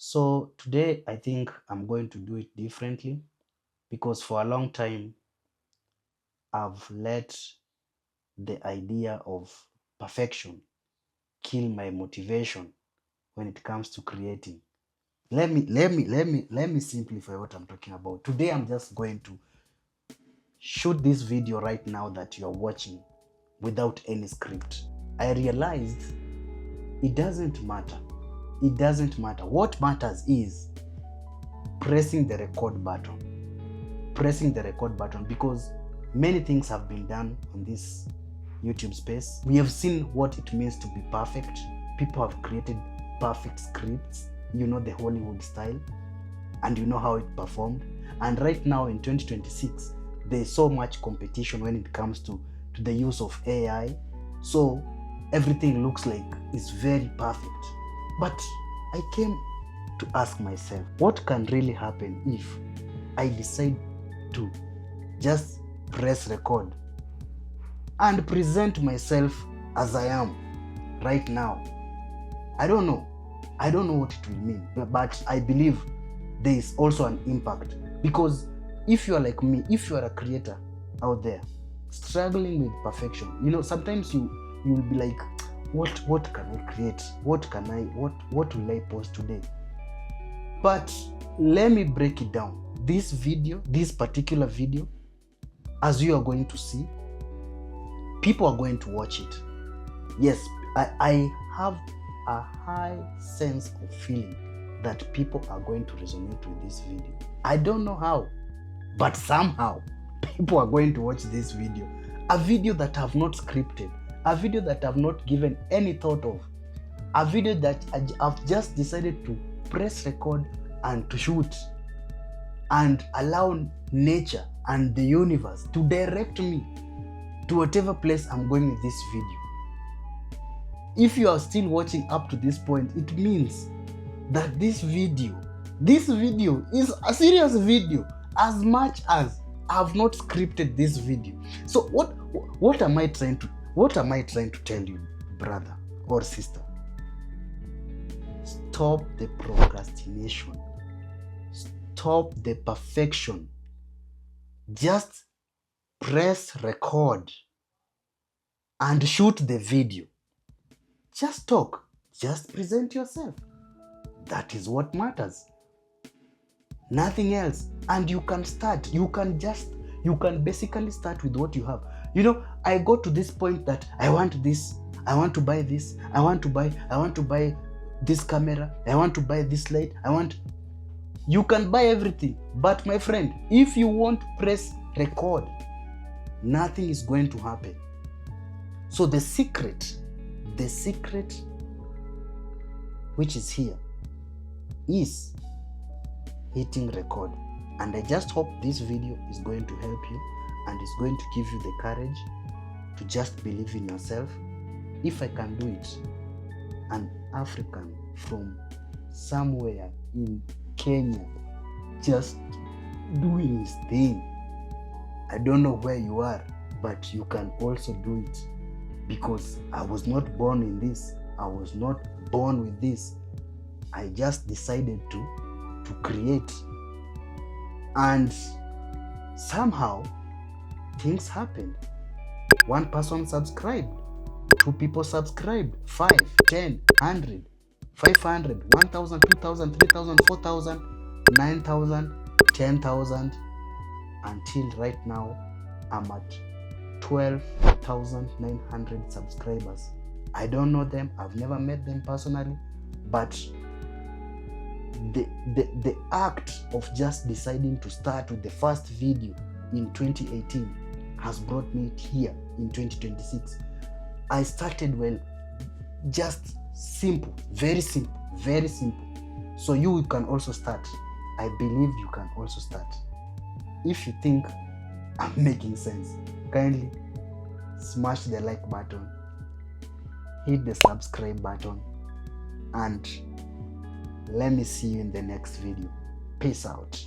So today I think I'm going to do it differently because for a long time I've let the idea of perfection kill my motivation when it comes to creating. Let me simplify what I'm talking about. Today I'm just going to shoot this video right now that you're watching without any script. I realized it doesn't matter. It doesn't matter. What matters is pressing the record button. Pressing the record button because many things have been done on this YouTube space. We have seen what it means to be perfect. People have created perfect scripts, you know, the Hollywood style, and you know how it performed. And right now in 2026, there's so much competition when it comes to the use of AI. So everything looks like it's very perfect. But I came to ask myself, what can really happen if I decide to just press record and present myself as I am right now? I don't know. I don't know what it will mean, but I believe there is also an impact. Because if you are like me, if you are a creator out there struggling with perfection, you know, sometimes you will be like, what can I create? What will I post today? But let me break it down. This particular video, as you are going to see, people are going to watch it. Yes, I have a high sense of feeling that people are going to resonate with this video. I don't know how, but somehow people are going to watch this video. A video that I've not scripted, a video that I've not given any thought of, a video that I've just decided to press record and to shoot and allow nature and the universe to direct me to whatever place I'm going with this video. If you are still watching up to this point, it means that this video is a serious video, as much as I've not scripted this video. So what am I trying to tell you, brother or sister? Stop the procrastination. Stop the perfection. Just press record and shoot the video. Just talk. Just present yourself. That is what matters. Nothing else. And you can start. You can basically start with what you have. You know, I got to this point that I want this. I want to buy this. I want to buy this camera. I want to buy this light. You can buy everything. But my friend, if you won't press record, nothing is going to happen. So the secret which is here is hitting record. And I just hope this video is going to help you and is going to give you the courage to just believe in yourself. If I can do it, an African from somewhere in Kenya just doing his thing, I don't know where you are, but you can also do it. Because I was not born in this. I was not born with this. I just decided to create. And somehow things happened. One person subscribed. 2 people subscribed. 5, 10, 100, 500, 1,000, 2,000, 3,000, 4,000, 9,000, 10,000. Until right now, I'm at 12,900 subscribers. I don't know them. I've never met them personally. But the act of just deciding to start with the first video in 2018 has brought me here in 2026. I started just simple, very simple, very simple. So you can also start. I believe you can also start. If you think I'm making sense, kindly smash the like button, hit the subscribe button, and let me see you in the next video. Peace out.